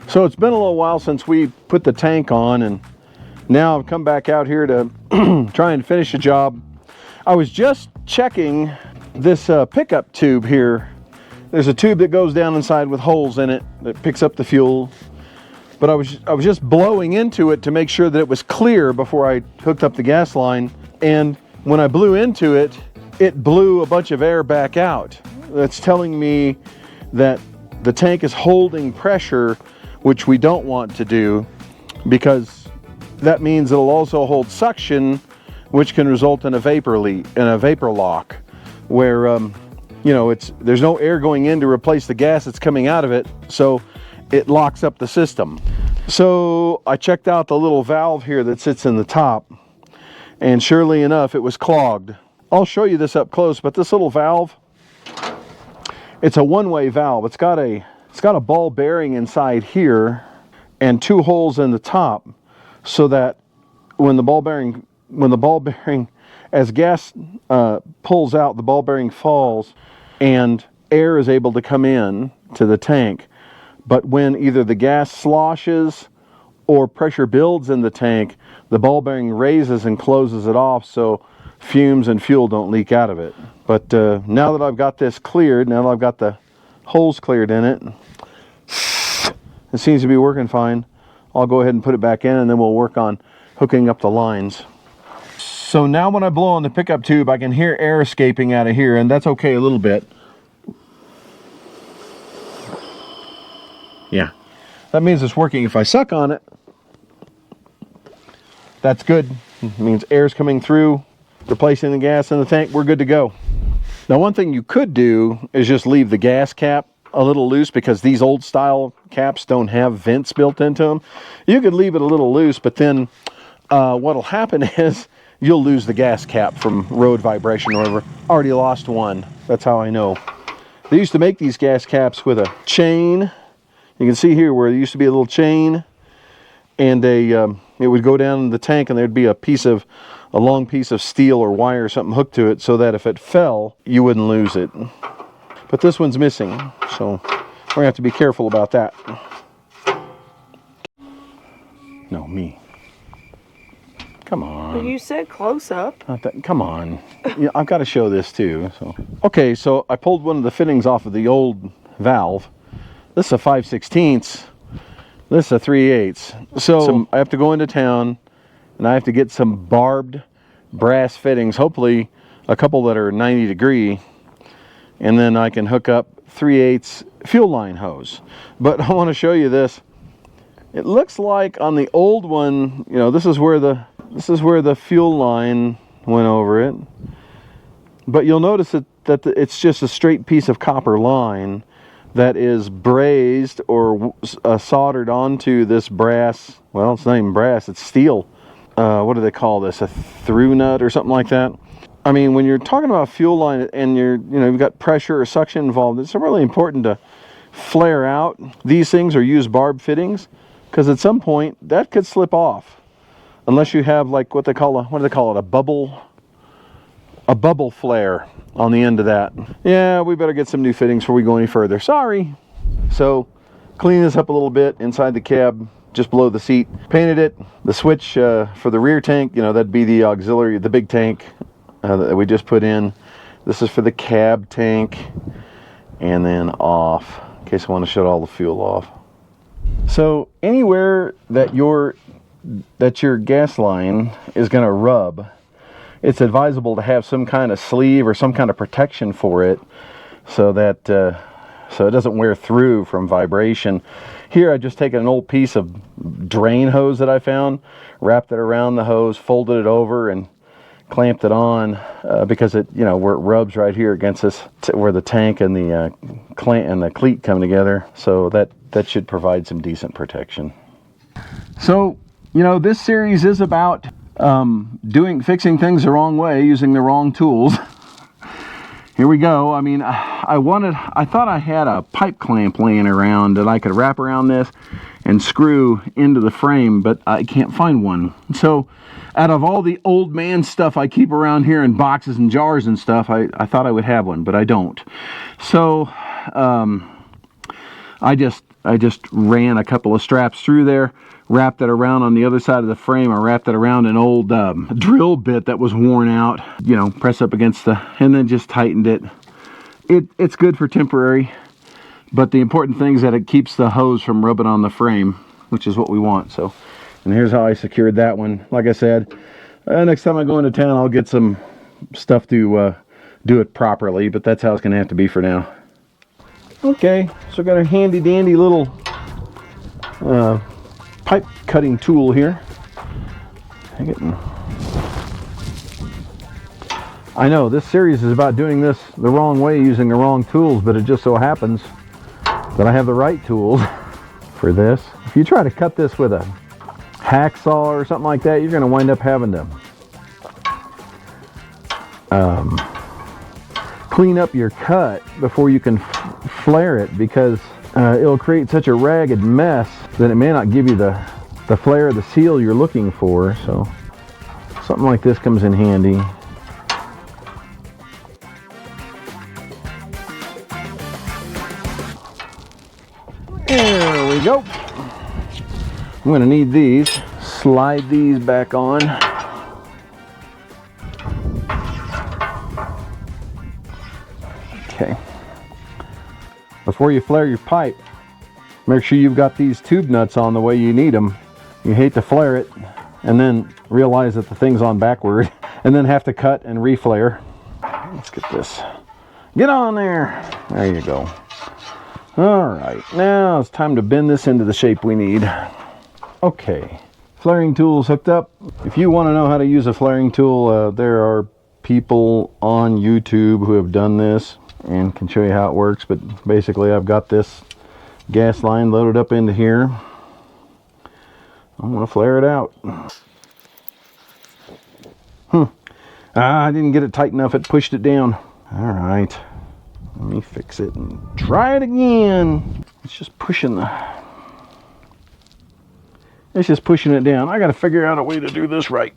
So it's been a little while since we put the tank on, and now I've come back out here to try and finish the job. I was just checking this pickup tube here. There's a tube that goes down inside with holes in it that picks up the fuel. But I was just blowing into it to make sure that it was clear before I hooked up the gas line. And when I blew into it, it blew a bunch of air back out. That's telling me that the tank is holding pressure, which we don't want to do, because that means it'll also hold suction, which can result in a vapor leak and a vapor lock, where you know, there's no air going in to replace the gas that's coming out of it, so it locks up the system. So I checked out the little valve here that sits in the top, and surely enough, it was clogged. I'll show you this up close, but this little valve, it's a one-way valve. It's got a ball bearing inside here and two holes in the top, so that when the ball bearing, as gas pulls out, the ball bearing falls and air is able to come in to the tank. But when either the gas sloshes or pressure builds in the tank, the ball bearing raises and closes it off, so fumes and fuel don't leak out of it. But now that I've got this cleared, now that I've got the holes cleared in it, it seems to be working fine. I'll go ahead and put it back in, and then we'll work on hooking up the lines. So now when I blow on the pickup tube, I can hear air escaping out of here, and that's okay a little bit. Yeah, that means it's working. If I suck on it, that's good. It means air's coming through, replacing the gas in the tank. We're good to go. Now, one thing you could do is just leave the gas cap a little loose, because these old style caps don't have vents built into them. You could leave it a little loose, but then what'll happen is you'll lose the gas cap from road vibration or whatever. Already lost one. That's how I know. They used to make these gas caps with a chain. You can see here where there used to be a little chain, and it would go down in the tank, and there'd be a long piece of steel or wire or something hooked to it, so that if it fell, you wouldn't lose it. But this one's missing, so we're gonna have to be careful about that. No, me. Come on. But you said close up. Come on. Yeah, I've got to show this too. So okay, so I pulled one of the fittings off of the old valve. This is a 5/16. This is a 3/8. So I have to go into town, and I have to get some barbed brass fittings, hopefully a couple that are 90 degree, and then I can hook up 3/8 fuel line hose. But I want to show you this. It looks like on the old one, you know, this is where the fuel line went over it. But you'll notice that it's just a straight piece of copper line that is brazed or soldered onto this brass. Well, it's not even brass, it's steel. What do they call this? A through nut or something like that. I mean, when you're talking about a fuel line and you've got pressure or suction involved, it's really important to flare out these things or use barb fittings, because at some point that could slip off, unless you have like what do they call it, a bubble flare on the end of that. Yeah, we better get some new fittings before we go any further. Sorry. So clean this up a little bit inside the cab, just below the seat. Painted it. The switch for the rear tank, you know, that'd be the auxiliary, the big tank that we just put in. This is for the cab tank, and then off, in case I want to shut all the fuel off. So anywhere that your gas line is going to rub, it's advisable to have some kind of sleeve or some kind of protection for it, so that so it doesn't wear through from vibration. Here I just taken an old piece of drain hose that I found, wrapped it around the hose, folded it over, and clamped it on because it, you know, where it rubs right here against this, where the tank and the cleat come together. So that should provide some decent protection. So, you know, this series is about fixing things the wrong way, using the wrong tools. Here we go. I mean, I thought I had a pipe clamp laying around that I could wrap around this and screw into the frame, but I can't find one. So out of all the old man stuff I keep around here in boxes and jars and stuff, I thought I would have one, but I don't. So I just I just ran a couple of straps through there, wrapped it around on the other side of the frame. I wrapped it around an old drill bit that was worn out, you know, press up against the, and then just tightened it. It's good for temporary, but the important thing is that it keeps the hose from rubbing on the frame, which is what we want. So, and here's how I secured that one. Like I said, next time I go into town, I'll get some stuff to do it properly, but that's how it's going to have to be for now. Okay, so got a handy dandy little pipe cutting tool here. I know this series is about doing this the wrong way, using the wrong tools, but it just so happens that I have the right tools for this. If you try to cut this with a hacksaw or something like that, you're going to wind up having to clean up your cut before you can flare it, because it'll create such a ragged mess that it may not give you the flare, the seal you're looking for. So something like this comes in handy. There we go. I'm going to need these. Slide these back on. Okay. Before you flare your pipe, make sure you've got these tube nuts on the way you need them. You hate to flare it and then realize that the thing's on backward and then have to cut and reflare. Let's get this. Get on there. There you go. All right, now it's time to bend this into the shape we need. Okay, flaring tool's hooked up. If you want to know how to use a flaring tool, there are people on YouTube who have done this and can show you how it works. But basically, I've got this gas line loaded up into here. I'm going to flare it out. I didn't get it tight enough. It pushed it down. All right. Let me fix it and try it again. It's just pushing it down. I got to figure out a way to do this right.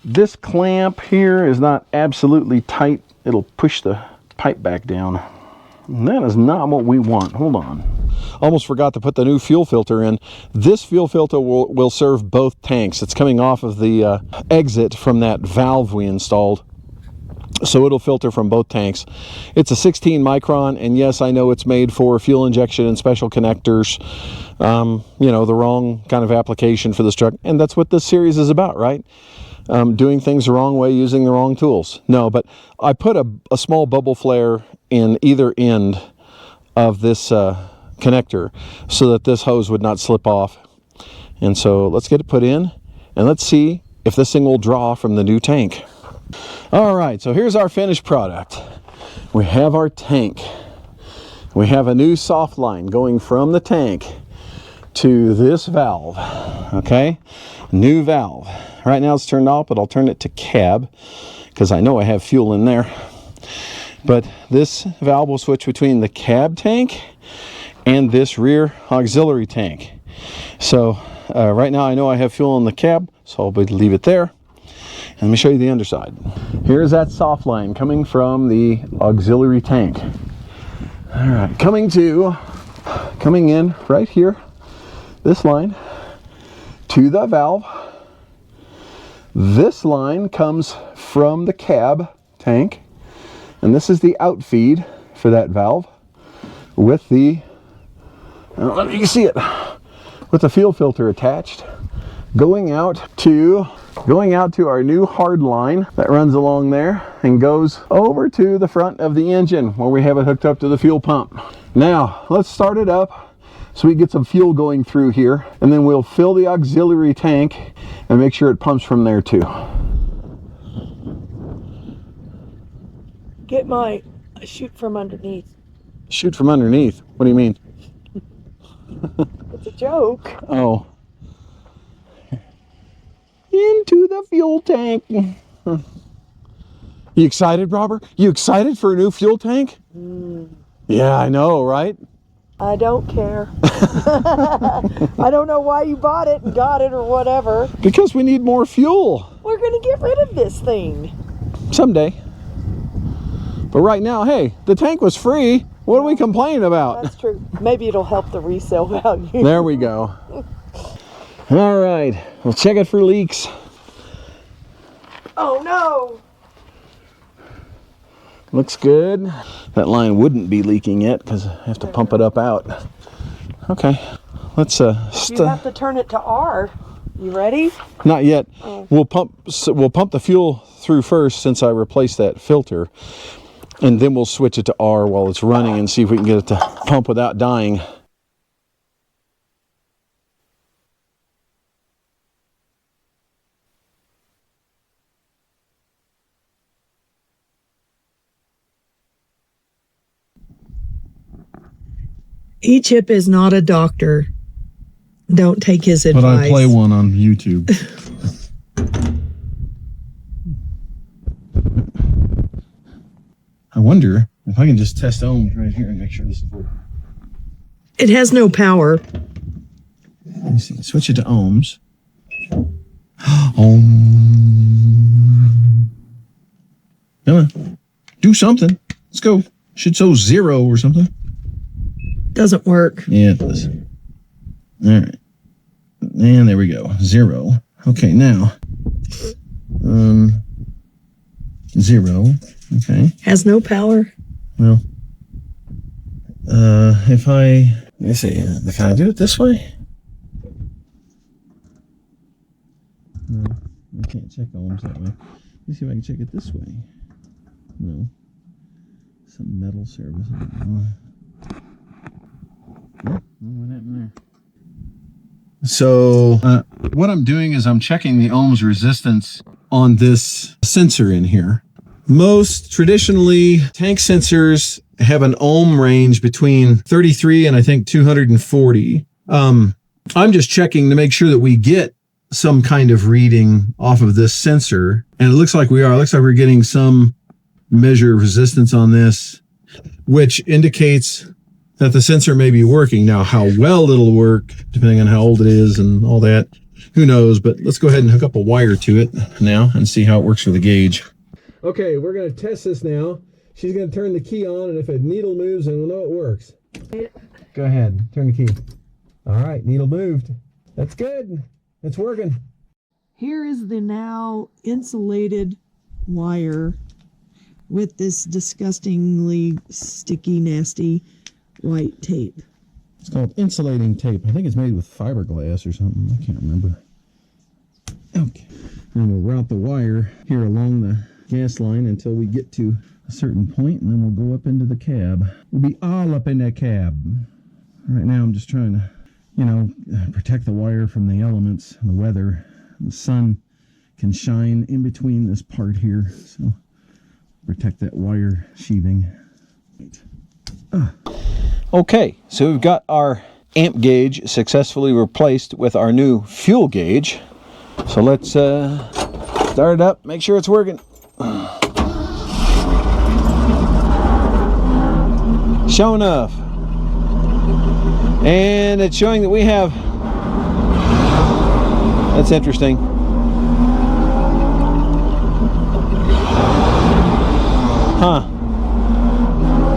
This clamp here is not absolutely tight. It'll push the pipe back down. And that is not what we want. Hold on. Almost forgot to put the new fuel filter in. This fuel filter will serve both tanks. It's coming off of the exit from that valve we installed. So it'll filter from both tanks. It's a 16 micron, and yes, I know it's made for fuel injection and special connectors. You know, the wrong kind of application for this truck, and that's what this series is about, right? Doing things the wrong way, using the wrong tools. No, but I put a small bubble flare in either end of this connector so that this hose would not slip off. And so let's get it put in, and let's see if this thing will draw from the new tank. All right, so here's our finished product. We have our tank. We have a new soft line going from the tank to this valve. Okay, new valve. Right now it's turned off, but I'll turn it to cab because I know I have fuel in there. But this valve will switch between the cab tank and this rear auxiliary tank. So right now I know I have fuel in the cab, so I'll leave it there. And let me show you the underside. Here's that soft line coming from the auxiliary tank. All right, coming in right here, this line to the valve. This line comes from the cab tank, and this is the outfeed for that valve with the, let me see it, with the fuel filter attached, going out to our new hard line that runs along there and goes over to the front of the engine where we have it hooked up to the fuel pump. Now let's start it up so we get some fuel going through here, and then we'll fill the auxiliary tank and make sure it pumps from there too. Get my shoot from underneath. Shoot from underneath? What do you mean? It's a joke. Oh. Into the fuel tank. You excited, Robert? You excited for a new fuel tank? Yeah, I know, right? I don't care. I don't know why you bought it and got it or whatever. Because we need more fuel. We're going to get rid of this thing. Someday. But right now, hey, the tank was free. What are we complaining about? That's true. Maybe it'll help the resale value. There we go. All right, we'll check it for leaks. Oh no! Looks good. That line wouldn't be leaking yet because I have to pump it up out. Okay, let's You have to turn it to R. You ready? Not yet. Oh. We'll pump the fuel through first since I replaced that filter, and then we'll switch it to R while it's running and see if we can get it to pump without dying. E-Chip is not a doctor. Don't take his advice. But I play one on YouTube. I wonder if I can just test ohms right here and make sure this is working. It has no power. Let me see. Switch it to ohms. Ohm. Come on. Do something. Let's go. Should show 0 or something. Doesn't work. Yeah, it does. All right. And there we go. 0. Okay, now. 0. Okay. Has no power. Well, if I, let me see, can I do it this way? No, I can't check ohms that way. Let me see if I can check it this way. No. Some metal service. I don't know. What happened there? So what I'm doing is I'm checking the ohms resistance on this sensor in here. Most traditionally, tank sensors have an ohm range between 33 and I think 240. I'm just checking to make sure that we get some kind of reading off of this sensor. And it looks like we are. It looks like we're getting some measure of resistance on this, which indicates that the sensor may be working. Now, how well it'll work, depending on how old it is and all that, who knows? But let's go ahead and hook up a wire to it now and see how it works with the gauge. Okay, we're going to test this now. She's going to turn the key on, and if a needle moves, then we'll know it works. Go ahead, turn the key. All right, needle moved. That's good. It's working. Here is the now insulated wire with this disgustingly sticky, nasty white tape. It's called insulating tape. I think it's made with fiberglass or something. I can't remember. Okay. And we'll route the wire here along the gas line until we get to a certain point, and then we'll go up into the cab. We'll be all up in that cab. Right now I'm just trying to, you know, protect the wire from the elements and the weather. The sun can shine in between this part here, so protect that wire sheathing. Okay, so we've got our amp gauge successfully replaced with our new fuel gauge. So let's start it up, make sure it's working. Sure enough. And it's showing that we have, that's interesting. Huh.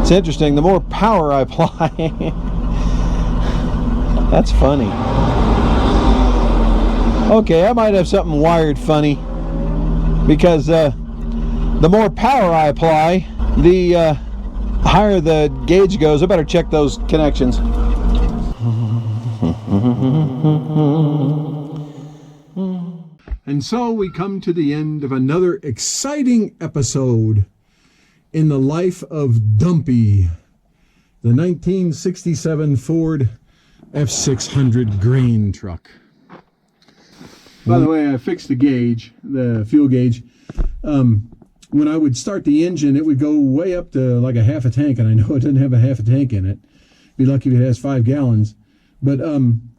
It's interesting, the more power I apply, that's funny. Okay, I might have something wired funny, because the more power I apply, the higher the gauge goes. I better check those connections. And so we come to the end of another exciting episode in the life of Dumpy, the 1967 Ford F600 grain truck. By the way, I fixed the gauge, the fuel gauge. When I would start the engine, it would go way up to like a half a tank, and I know it doesn't have a half a tank in it. Be lucky if it has 5 gallons. But and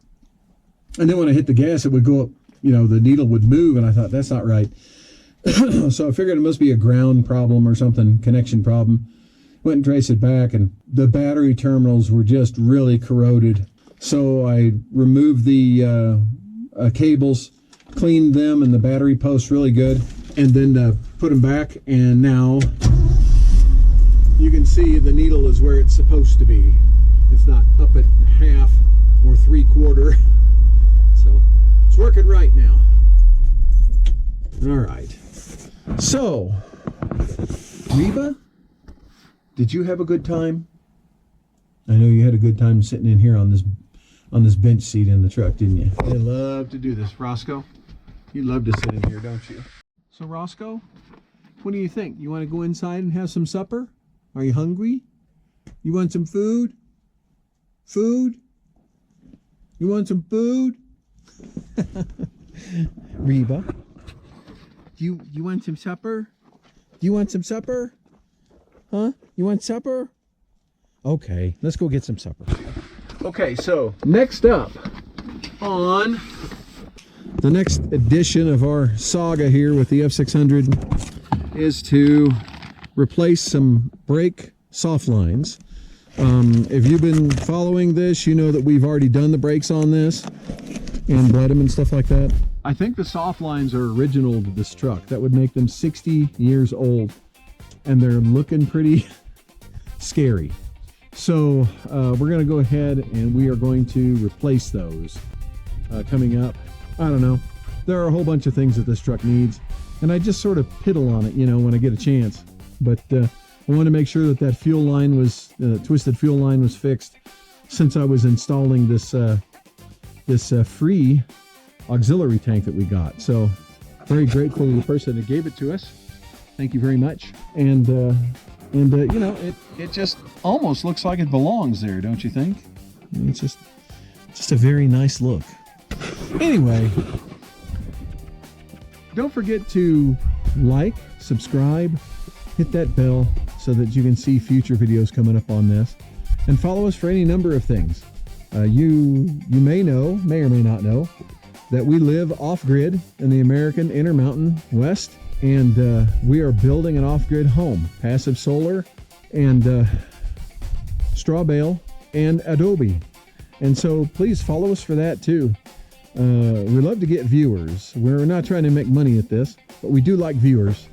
then when I hit the gas, it would go up, you know, the needle would move, and I thought, that's not right. So I figured it must be a ground problem or something, connection problem. Went and traced it back, and the battery terminals were just really corroded. So I removed the cables, cleaned them and the battery posts really good, and then put them back, and now you can see the needle is where it's supposed to be. It's not up at half or 3/4. So it's working right now. All right. So, Reba, did you have a good time? I know you had a good time sitting in here on this bench seat in the truck, didn't you? I love to do this, Roscoe. You love to sit in here, don't you? So, Roscoe, what do you think? You want to go inside and have some supper? Are you hungry? You want some food? Food? You want some food? Reba, you want some supper? You want some supper? Huh? You want supper? Okay, let's go get some supper. Okay, so next up on the next edition of our saga here with the F600 is to replace some brake soft lines. If you've been following this, you know that we've already done the brakes on this and bled them and stuff like that. I think the soft lines are original to this truck. That would make them 60 years old, and they're looking pretty scary. So we're going to go ahead and we are going to replace those coming up. I don't know. There are a whole bunch of things that this truck needs, and I just sort of piddle on it, you know, when I get a chance. But I want to make sure that that fuel line was, twisted fuel line was fixed since I was installing this free auxiliary tank that we got. So very grateful to the person that gave it to us. Thank you very much. And you know, it just almost looks like it belongs there, don't you think? It's just a very nice look. Anyway, don't forget to like, subscribe, hit that bell so that you can see future videos coming up on this, and follow us for any number of things. You may or may not know that we live off-grid in the American Intermountain West, and we are building an off-grid home, passive solar and straw bale and adobe. And so please follow us for that too. We love to get viewers. We're not trying to make money at this, but we do like viewers.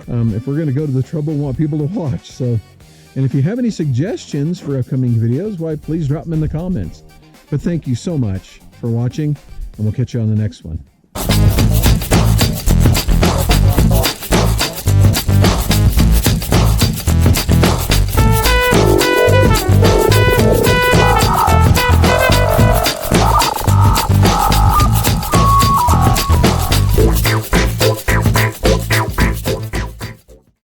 If we're going to go to the trouble, we want people to watch. So, and if you have any suggestions for upcoming videos, why, please drop them in the comments. But thank you so much for watching, and we'll catch you on the next one.